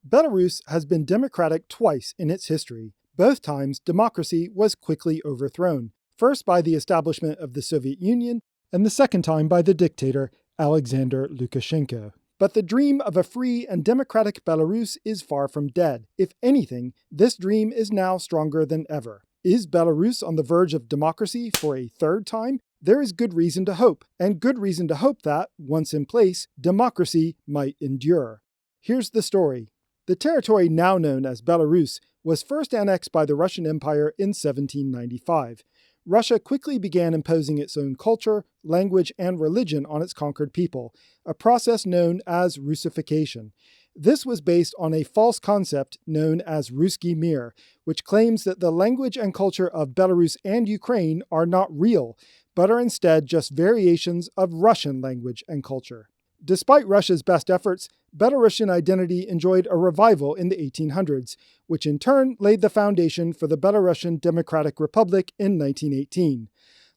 Belarus has been democratic twice in its history. Both times, democracy was quickly overthrown, first by the establishment of the Soviet Union, and the second time by the dictator Alexander Lukashenko. But the dream of a free and democratic Belarus is far from dead. If anything, this dream is now stronger than ever. Is Belarus on the verge of democracy for a third time? There is good reason to hope, and good reason to hope that, once in place, democracy might endure. Here's the story. The territory now known as Belarus was first annexed by the Russian Empire in 1795. Russia quickly began imposing its own culture, language, and religion on its conquered people, a process known as Russification. This was based on a false concept known as Ruski Mir, which claims that the language and culture of Belarus and Ukraine are not real, but are instead just variations of Russian language and culture. Despite Russia's best efforts, Belarusian identity enjoyed a revival in the 1800s, which in turn laid the foundation for the Belarusian Democratic Republic in 1918.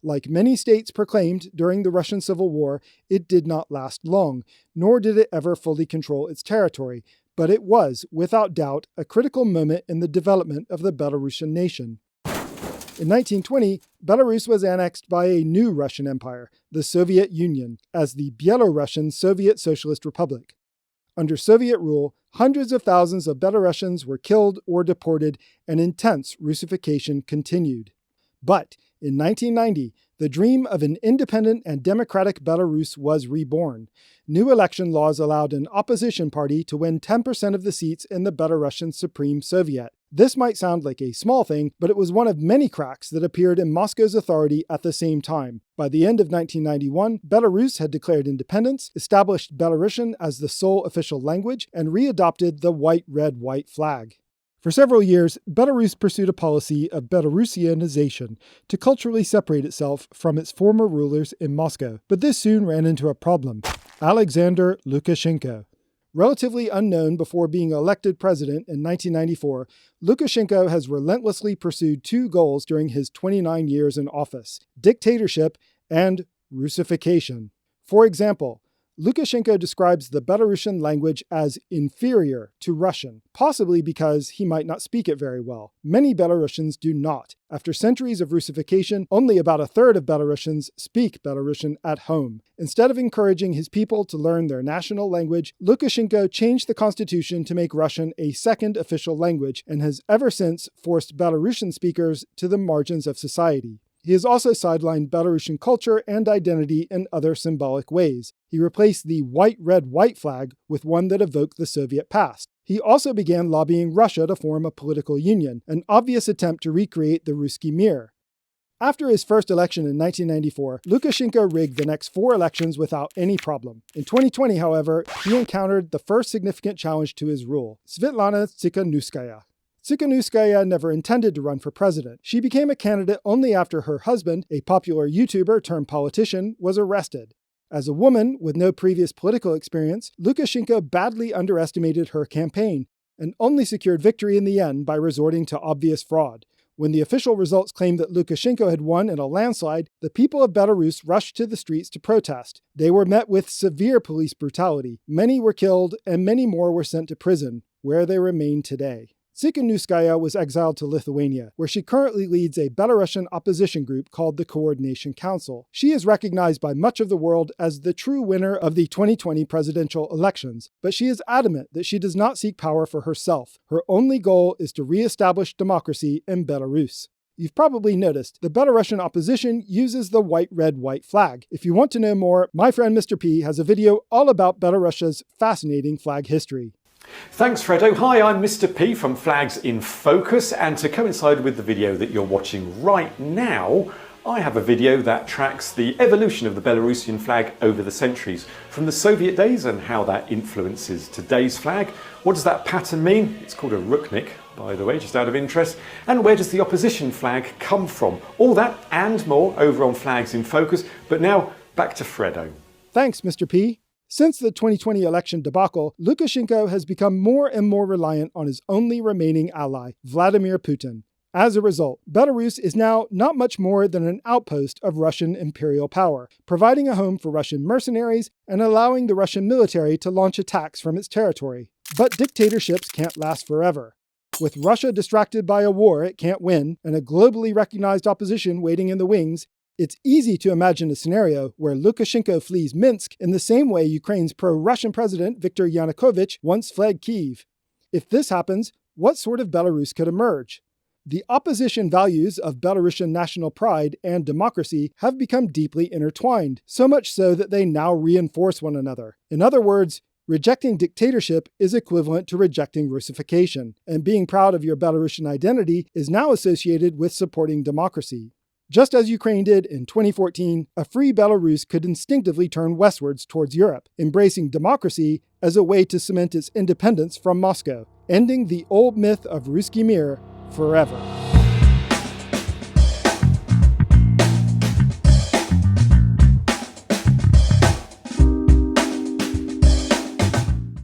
Like many states proclaimed during the Russian Civil War, it did not last long, nor did it ever fully control its territory, but it was, without doubt, a critical moment in the development of the Belarusian nation. In 1920, Belarus was annexed by a new Russian empire, the Soviet Union, as the Belarusian Soviet Socialist Republic. Under Soviet rule, hundreds of thousands of Belarusians were killed or deported, and intense Russification continued. But in 1990, the dream of an independent and democratic Belarus was reborn. New election laws allowed an opposition party to win 10% of the seats in the Belarusian Supreme Soviet. This might sound like a small thing, but it was one of many cracks that appeared in Moscow's authority at the same time. By the end of 1991, Belarus had declared independence, established Belarusian as the sole official language, and readopted the white-red-white flag. For several years, Belarus pursued a policy of Belarusianization to culturally separate itself from its former rulers in Moscow. But this soon ran into a problem: Alexander Lukashenko. Relatively unknown before being elected president in 1994, Lukashenko has relentlessly pursued two goals during his 29 years in office: dictatorship and Russification. For example, Lukashenko describes the Belarusian language as inferior to Russian, possibly because he might not speak it very well. Many Belarusians do not. After centuries of Russification, only about a third of Belarusians speak Belarusian at home. Instead of encouraging his people to learn their national language, Lukashenko changed the constitution to make Russian a second official language, and has ever since forced Belarusian speakers to the margins of society. He has also sidelined Belarusian culture and identity in other symbolic ways. He replaced the white-red-white flag with one that evoked the Soviet past. He also began lobbying Russia to form a political union, an obvious attempt to recreate the Ruski Mir. After his first election in 1994, Lukashenko rigged the next 4 elections without any problem. In 2020, however, he encountered the first significant challenge to his rule: Svetlana Tsikhanouskaya. Tsikhanouskaya never intended to run for president. She became a candidate only after her husband, a popular YouTuber turned politician, was arrested. As a woman with no previous political experience, Lukashenko badly underestimated her campaign, and only secured victory in the end by resorting to obvious fraud. When the official results claimed that Lukashenko had won in a landslide, the people of Belarus rushed to the streets to protest. They were met with severe police brutality. Many were killed, and many more were sent to prison, where they remain today. Tsikhanouskaya was exiled to Lithuania, where she currently leads a Belarusian opposition group called the Coordination Council. She is recognized by much of the world as the true winner of the 2020 presidential elections, but she is adamant that she does not seek power for herself. Her only goal is to re-establish democracy in Belarus. You've probably noticed, the Belarusian opposition uses the white-red-white flag. If you want to know more, my friend Mr. P has a video all about Belarusia's fascinating flag history. Thanks, Fredo. Hi, I'm Mr. P from Flags in Focus, and to coincide with the video that you're watching right now, I have a video that tracks the evolution of the Belarusian flag over the centuries, from the Soviet days and how that influences today's flag. What does that pattern mean? It's called a ruknik, by the way, just out of interest. And where does the opposition flag come from? All that and more over on Flags in Focus, but now back to Fredo. Thanks, Mr. P. Since the 2020 election debacle, Lukashenko has become more and more reliant on his only remaining ally, Vladimir Putin. As a result, Belarus is now not much more than an outpost of Russian imperial power, providing a home for Russian mercenaries and allowing the Russian military to launch attacks from its territory. But dictatorships can't last forever. With Russia distracted by a war it can't win and a globally recognized opposition waiting in the wings, it's easy to imagine a scenario where Lukashenko flees Minsk in the same way Ukraine's pro-Russian president Viktor Yanukovych once fled Kyiv. If this happens, what sort of Belarus could emerge? The opposition values of Belarusian national pride and democracy have become deeply intertwined, so much so that they now reinforce one another. In other words, rejecting dictatorship is equivalent to rejecting Russification, and being proud of your Belarusian identity is now associated with supporting democracy. Just as Ukraine did in 2014, a free Belarus could instinctively turn westwards towards Europe, embracing democracy as a way to cement its independence from Moscow, ending the old myth of Ruski Mir forever.